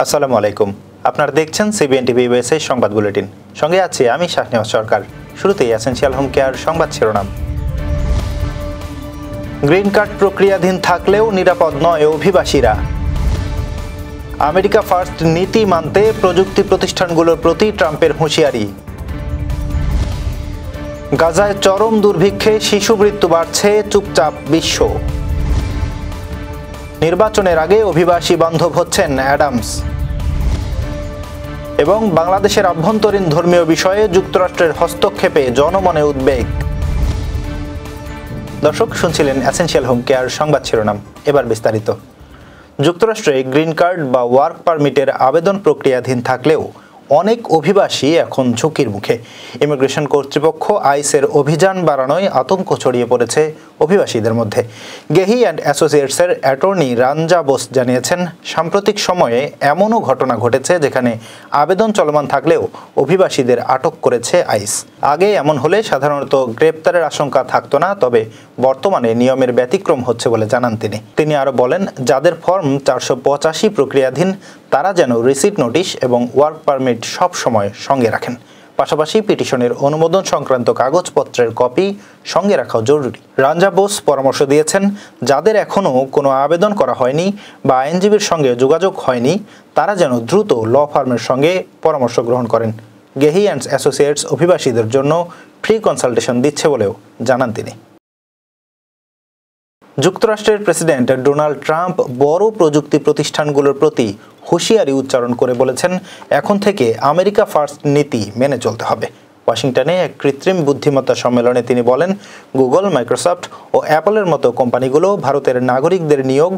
আসসালামু আলাইকুম। আপনারা দেখছেন সিবিএন টিভি ইউএসএ সংবাদ বুলেটিন। সঙ্গে আছি আমি শাহনেওয়াজ সরকার। শুরুতেই এসেনশিয়াল হোম কেয়ার সংবাদ শিরোনাম। গ্রিন কার্ড প্রক্রিয়াধীন থাকলেও নিরাপদ নয় অভিবাসীরা। আমেরিকা ফার্স্ট নীতি মানতে প্রযুক্তি প্রতিষ্ঠানগুলোর প্রতি ট্রাম্পের হুঁশিয়ারি। গাজায় চরম দুর্ভিক্ষে শিশু মৃত্যু বাড়ছে, চুপচাপ বিশ্ব। নির্বাচনের আগে অভিবাসী বান্ধব হচ্ছেন অ্যাডামস। এবং বাংলাদেশের আভ্যন্তরীণ ধর্মীয় বিষয়ে যুক্তরাষ্ট্রের হস্তক্ষেপে জনমনে উদ্বেগ। দর্শক, শুনছিলেন এসেনশিয়াল হোম কেয়ার সংবাদ শিরোনাম। এবার বিস্তারিত। যুক্তরাষ্ট্রে গ্রিন কার্ড বা ওয়ার্ক পারমিটের আবেদন প্রক্রিয়াধীন থাকলেও অনেক অভিবাসী এখন ঝুঁকির মুখে। ইমিগ্রেশন কর্তৃপক্ষ আইসের অভিযান বাড়ানোয় আতঙ্ক ছড়িয়ে পড়েছে অভিবাসীদের মধ্যে। গেহি অ্যান্ড অ্যাসোসিয়েটসের অ্যাটর্নি রাঞ্জা বোস জানিয়েছেন, সাম্প্রতিক সময়ে এমনও ঘটনা ঘটেছে যেখানে আবেদন চলমান থাকলেও অভিবাসীদের আটক করেছে আইস। আগে এমন হলে সাধারণত গ্রেপ্তারের আশঙ্কা থাকতো না, তবে বর্তমানে নিয়মের ব্যতিক্রম হচ্ছে বলে জানান তিনি আরও বলেন, যাদের ফর্ম 485 প্রক্রিয়াধীন তারা যেন রিসিট নোটিশ এবং ওয়ার্ক পারমিট সব সময় সঙ্গে রাখেন। পাশাপাশি পিটিশনের অনুমোদন সংক্রান্ত কাগজপত্রের কপি সঙ্গে রাখাও জরুরি। রাঞ্জা বোস পরামর্শ দিয়েছেন, যাদের এখনও কোনো আবেদন করা হয়নি বা আইনজীবীর সঙ্গে যোগাযোগ হয়নি তারা যেন দ্রুত ল ফার্মের সঙ্গে পরামর্শ গ্রহণ করেন। গেহি অ্যান্ড অ্যাসোসিয়েটস অভিবাসীদের জন্য ফ্রি কনসালটেশন দিচ্ছে বলেও জানান তিনি। যুক্তরাষ্ট্রের প্রেসিডেন্ট ডোনাল্ড ট্রাম্প বড় প্রযুক্তি প্রতিষ্ঠানগুলোর প্রতি হুঁশিয়ারি উচ্চারণ করে বলেছেন, এখন থেকে আমেরিকা ফার্স্ট নীতি মেনে চলতে হবে। ওয়াশিংটনে এক কৃত্রিম বুদ্ধিমত্তা সম্মেলনে তিনি বলেন, গুগল, মাইক্রোসফট ও অ্যাপলের মতো কোম্পানিগুলো ভারতের নাগরিকদের নিয়োগ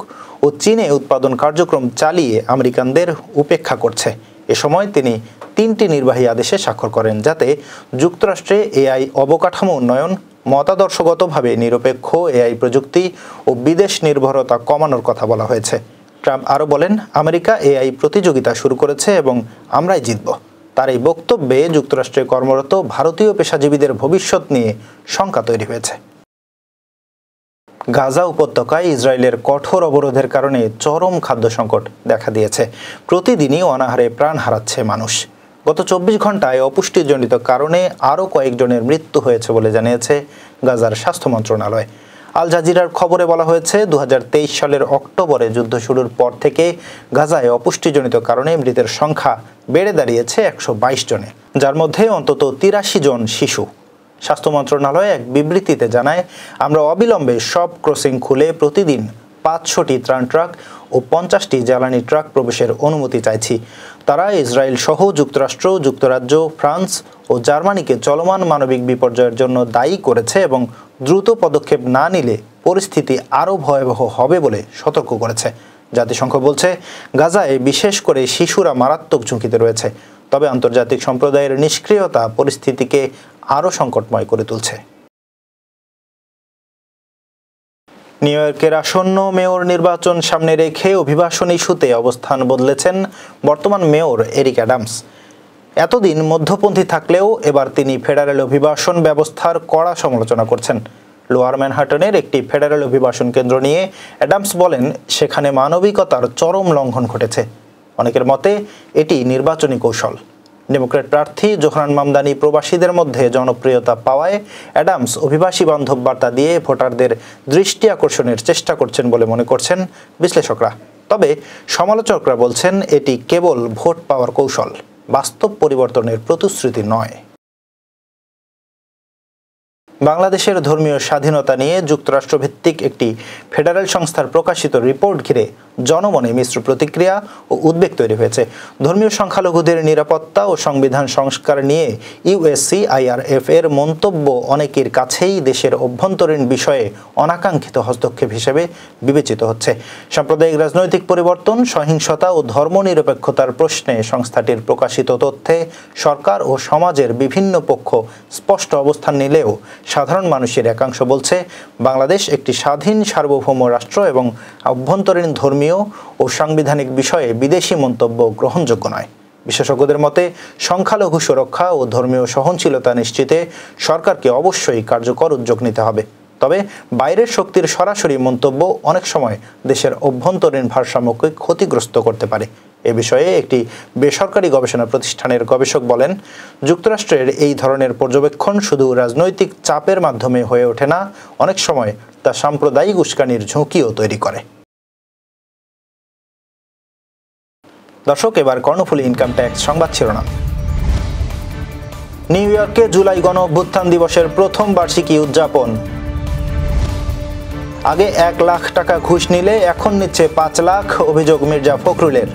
ও চীনে উৎপাদন কার্যক্রম চালিয়ে আমেরিকানদের উপেক্ষা করছে। এ সময় তিনি 3টি নির্বাহী আদেশে স্বাক্ষর করেন, যাতে যুক্তরাষ্ট্রে এআই অবকাঠামো উন্নয়ন, মতাদর্শগতভাবে নিরপেক্ষ এআই প্রযুক্তি ও বিদেশ নির্ভরতা কমানোর কথা বলা হয়েছে। ট্রাম্প আরও বলেন, আমেরিকা এআই প্রতিযোগিতা শুরু করেছে এবং আমরাই জিতব। তার এই বক্তব্যে যুক্তরাষ্ট্রে কর্মরত ভারতীয় পেশাজীবীদের ভবিষ্যৎ নিয়ে শঙ্কা তৈরি হয়েছে। গাজা উপত্যকায় ইসরায়েলের কঠোর অবরোধের কারণে চরম খাদ্য সংকট দেখা দিয়েছে। প্রতিদিনই অনাহারে প্রাণ হারাচ্ছে মানুষ। গত 24 ঘন্টায় অপুষ্টিজনিত কারণে আরও কয়েকজনের মৃত্যু হয়েছে বলে জানিয়েছে গাজার স্বাস্থ্য মন্ত্রণালয়। আল জাজিরার খবরে বলা হয়েছে, 2023 সালের অক্টোবরে যুদ্ধ শুরুর পর থেকে গাজায় অপুষ্টিজনিত কারণে মৃতের সংখ্যা বেড়ে দাঁড়িয়েছে 122 জনে, যার মধ্যে অন্তত 83 জন শিশু। স্বাস্থ্য মন্ত্রণালয় এক বিবৃতিতে জানায়, আমরা অবিলম্বে সব ক্রসিং খুলে প্রতিদিন 500টি ত্রাণ ট্রাক ও 50টি জ্বালানি ট্রাক প্রবেশের অনুমতি চাইছি। তারা ইসরায়েল সহ যুক্তরাষ্ট্র, যুক্তরাজ্য, ফ্রান্স ও জার্মানিকে চলমান মানবিক বিপর্যয়ের জন্য দায়ী করেছে এবং দ্রুত পদক্ষেপ না নিলে পরিস্থিতি আরও ভয়াবহ হবে বলে সতর্ক করেছে। জাতিসংঘ বলছে, গাজায় বিশেষ করে শিশুরা মারাত্মক ঝুঁকিতে রয়েছে, তবে আন্তর্জাতিক সম্প্রদায়ের নিষ্ক্রিয়তা পরিস্থিতিকে আরও সংকটময় করে তুলছে। নিউ ইয়র্কের আসন্ন মেয়র নির্বাচন সামনে রেখে অভিবাসন ইস্যুতে অবস্থান বদলেছেন বর্তমান মেয়র এরিক অ্যাডামস। এতদিন মধ্যপন্থী থাকলেও এবার তিনি ফেডারেল অভিবাসন ব্যবস্থার কড়া সমালোচনা করছেন। লোয়ার ম্যানহাটনের একটি ফেডারেল অভিবাসন কেন্দ্র নিয়ে অ্যাডামস বলেন, সেখানে মানবিকতার চরম লঙ্ঘন ঘটেছে। অনেকের মতে এটি নির্বাচনী কৌশল। ডেমোক্র্যাট প্রার্থী জোহরান মামদানি প্রবাসীদের মধ্যে জনপ্রিয়তা পাওয়ায় অ্যাডামস অভিবাসী বান্ধব বার্তা দিয়ে ভোটারদের দৃষ্টি আকর্ষণের চেষ্টা করছেন বলে মনে করছেন বিশ্লেষকরা। তবে সমালোচকরা বলছেন, এটি কেবল ভোট পাওয়ার কৌশল, বাস্তব পরিবর্তনের প্রতিশ্রুতি নয়। বাংলাদেশের ধর্মীয় স্বাধীনতা নিয়ে যুক্তরাষ্ট্রভিত্তিক একটি ফেডারেল সংস্থার প্রকাশিত রিপোর্ট ঘিরে জনমনে মিশ্র প্রতিক্রিয়া ও উদ্বেগ তৈরি হয়েছে। ধর্মীয় সংখ্যালঘুদের নিরাপত্তা ও সংবিধান সংস্কার নিয়ে ইউএসসিআইআরএফ এর মন্তব্য অনেকের কাছেই দেশের অভ্যন্তরীণ বিষয়ে অনাকাঙ্ক্ষিত হস্তক্ষেপ হিসেবে বিবেচিত হচ্ছে। সাম্প্রদায়িক রাজনৈতিক পরিবর্তন, সহিংসতা ও ধর্মনিরপেক্ষতার প্রশ্নে সংস্থাটির প্রকাশিত তথ্যে সরকার ও সমাজের বিভিন্ন পক্ষ স্পষ্ট অবস্থান নিলেও সাধারণ মানুষের একাংশ বলছে, বাংলাদেশ একটি স্বাধীন সার্বভৌম রাষ্ট্র এবং অভ্যন্তরীণ ধর্মীয় ও সাংবিধানিক বিষয়ে বিদেশি মন্তব্য গ্রহণযোগ্য নয়। বিশেষজ্ঞদের মতে, সংখ্যালঘু সুরক্ষা ও ধর্মীয় সহনশীলতা নিশ্চিতে সরকারকে অবশ্যই কার্যকর উদ্যোগ নিতে হবে। তবে বাইরের শক্তির সরাসরি মন্তব্য অনেক সময় দেশের অভ্যন্তরীণ ভারসাম্যকে ক্ষতিগ্রস্ত করতে পারে। এ বিষয়ে একটি বেসরকারি গবেষণা প্রতিষ্ঠানের গবেষক বলেন, যুক্তরাষ্ট্রের এই ধরনের পর্যবেক্ষণ শুধু রাজনৈতিক চাপের মাধ্যমে হয়ে ওঠে না, অনেক সময় তা সাম্প্রদায়িক উস্কানির ঝুঁকিও তৈরি করে। দর্শক, এবার কর্ণফুলী ইনকাম ট্যাক্স সংবাদ শিরোনাম। নিউ ইয়র্কে জুলাই গণ অভ্যুত্থান দিবসের প্রথম বার্ষিকী উদযাপন। আগে 1 লাখ টাকা ঘুষ নিলে এখন নিচ্ছে 5 লাখ, অভিযোগ মির্জা ফখরুলের।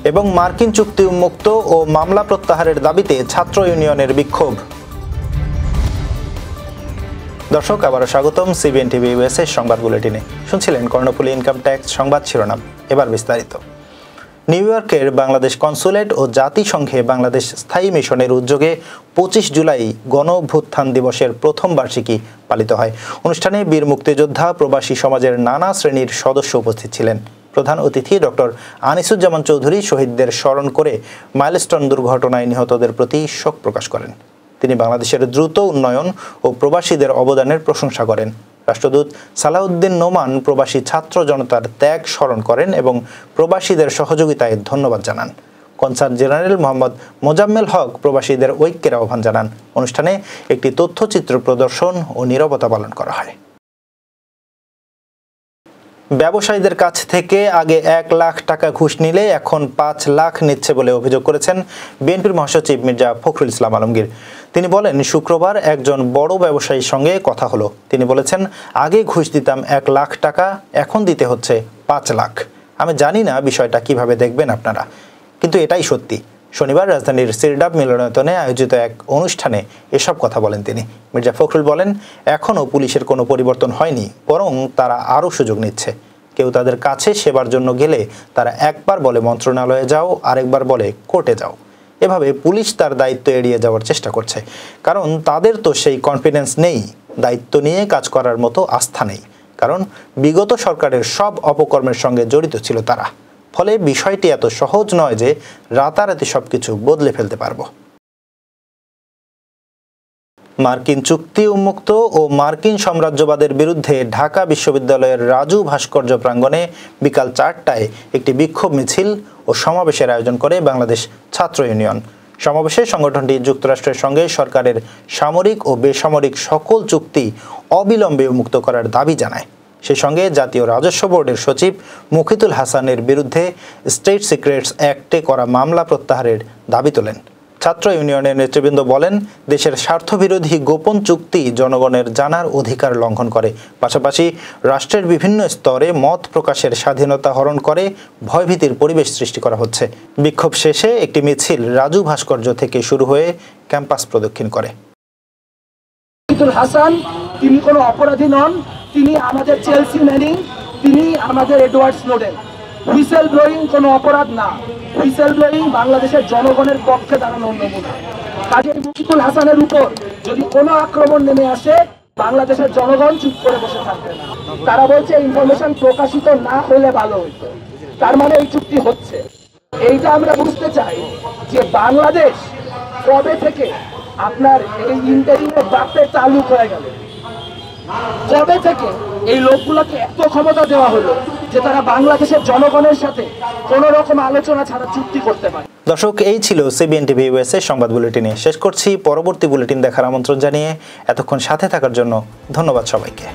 এবং মার্কিন চুক্তি উন্মুক্ত ও মামলা প্রত্যাহারের দাবিতে ছাত্র ইউনিয়নের বিক্ষোভ। দর্শক, আবারও স্বাগতম সিবিএন টিভি ইউএস এর সংবাদ বুলেটিনে। শুনছিলেন কর্ণফুলী ইনকাম ট্যাক্স সংবাদ শিরোনাম। এবার বিস্তারিত। নিউ ইয়র্কের বাংলাদেশ কনসুলেট ও জাতিসংঘে বাংলাদেশ স্থায়ী মিশনের উদ্যোগে 25 জুলাই গণ অভ্যুত্থান দিবসের প্রথম বার্ষিকী পালিত হয়। অনুষ্ঠানে বীর মুক্তিযোদ্ধা, প্রবাসী সমাজের নানা শ্রেণীর সদস্য উপস্থিত ছিলেন। প্রধান অতিথি ডক্টর আনিসুজ্জামান চৌধুরী শহীদদের স্মরণ করে মাইলস্টোন দুর্ঘটনায় নিহতদের প্রতি শোক প্রকাশ করেন। তিনি বাংলাদেশের দ্রুত উন্নয়ন ও প্রবাসীদের অবদানের প্রশংসা করেন। রাষ্ট্রদূত সালাউদ্দিন নোমান প্রবাসী ছাত্র জনতার ত্যাগ স্মরণ করেন এবং প্রবাসীদের সহযোগিতায় ধন্যবাদ জানান। কনসাল জেনারেল মোহাম্মদ মোজাম্মেল হক প্রবাসীদের ঐক্যের আহ্বান জানান। অনুষ্ঠানে একটি তথ্যচিত্র প্রদর্শন ও নীরবতা পালন করা হয়। ব্যবসায়ীদের কাছ থেকে আগে 1 লাখ টাকা ঘুষ নিলে এখন 5 লাখ নিচ্ছে বলে অভিযোগ করেছেন বিএনপির মহাসচিব মির্জা ফখরুল ইসলাম আলমগীর। তিনি বলেন, শুক্রবার একজন বড় ব্যবসায়ীর সঙ্গে কথা হলো। তিনি বলেছেন, আগে ঘুষ দিতাম 1 লাখ টাকা, এখন দিতে হচ্ছে 5 লাখ। আমি জানি না বিষয়টা কিভাবে দেখবেন আপনারা, কিন্তু এটাই সত্যি। শনিবার রাজধানীর সিরডাব মিলনায়তনে আয়োজিত এক অনুষ্ঠানে এসব কথা বলেন তিনি। মির্জা ফখরুল বলেন, এখনও পুলিশের কোনো পরিবর্তন হয়নি, বরং তারা আরও সুযোগ নিচ্ছে। কেউ তাদের কাছে সেবার জন্য গেলে তারা একবার বলে মন্ত্রণালয়ে যাও, আরেকবার বলে কোর্টে যাও। এভাবে পুলিশ তার দায়িত্ব এড়িয়ে যাওয়ার চেষ্টা করছে, কারণ তাদের তো সেই কনফিডেন্স নেই, দায়িত্ব নিয়ে কাজ করার মতো আস্থা নেই, কারণ বিগত সরকারের সব অপকর্মের সঙ্গে জড়িত ছিল তারা। ফলে বিষয়টি এত সহজ নয় যে রাতারাতি সবকিছু বদলে ফেলতে পারব। মার্কিন চুক্তি উন্মুক্ত ও মার্কিন সাম্রাজ্যবাদের বিরুদ্ধে ঢাকা বিশ্ববিদ্যালয়ের রাজু ভাস্কর্য প্রাঙ্গণে বিকাল 4টায় একটি বিক্ষোভ মিছিল ও সমাবেশের আয়োজন করে বাংলাদেশ ছাত্র ইউনিয়ন। সমাবেশে সংগঠনটি যুক্তরাষ্ট্রের সঙ্গে সরকারের সামরিক ও বেসামরিক সকল চুক্তি অবিলম্বে উন্মুক্ত করার দাবি জানায়। সেই সঙ্গে জাতীয় রাজস্ব বোর্ডের সচিব মুখিতুল হাসানের বিরুদ্ধে স্টেট সিক্রেটস অ্যাক্টে করা মামলা প্রত্যাহারের দাবি তোলেন। ছাত্র ইউনিয়নের নেতৃবৃন্দ বলেন, দেশের স্বার্থবিরোধী গোপন চুক্তি জনগণের জানার অধিকার লঙ্ঘন করে, পাশাপাশি রাষ্ট্রের বিভিন্ন স্তরে মত প্রকাশের স্বাধীনতা হরণ করে, ভয়ভীতির পরিবেশ সৃষ্টি করা হচ্ছে। বিক্ষোভ শেষে একটি মিছিল রাজু ভাস্কর্য থেকে শুরু হয়ে ক্যাম্পাস প্রদক্ষিণ করে। মুখিতুল হাসান তিনি কোনো অপরাধী নন, তিনি আমাদের চেলসি ম্যানিং, তিনি আমাদের এডওয়ার্ড স্নোডেন। হুইসেল ব্লোয়িং কোনো অপরাধ না, হুইসেল ব্লোয়িং বাংলাদেশের জনগণের পক্ষে দাঁড়ানোর নমুনা। কাজে মুখিতুল হাসানের উপর যদি কোনো আক্রমণ নেমে আসে, বাংলাদেশের জনগণ চুপ করে বসে থাকবে না। তারা বলছে ইনফরমেশন প্রকাশিত না হলে ভালো হতো, তার মানে এই চুক্তি হচ্ছে। এইটা আমরা বুঝতে চাই যে বাংলাদেশ কবে থেকে আপনার এই ইন্টারিমের বাপে চালু হয়ে গেল, কবে থেকে এই লোকগুলোকে এত ক্ষমতা দেওয়া হলো যে তারা বাংলাদেশের জনগণের সাথে কোনো রকম আলোচনা ছাড়া চুক্তি করতে পারে। দর্শক, এই ছিল সিবিএন টিভি ইউএস এর সংবাদ বুলেটিনে। শেষ করছি। পরবর্তী বুলেটিন দেখার আমন্ত্রণ জানিয়ে এতক্ষণ সাথে থাকার জন্য ধন্যবাদ সবাইকে।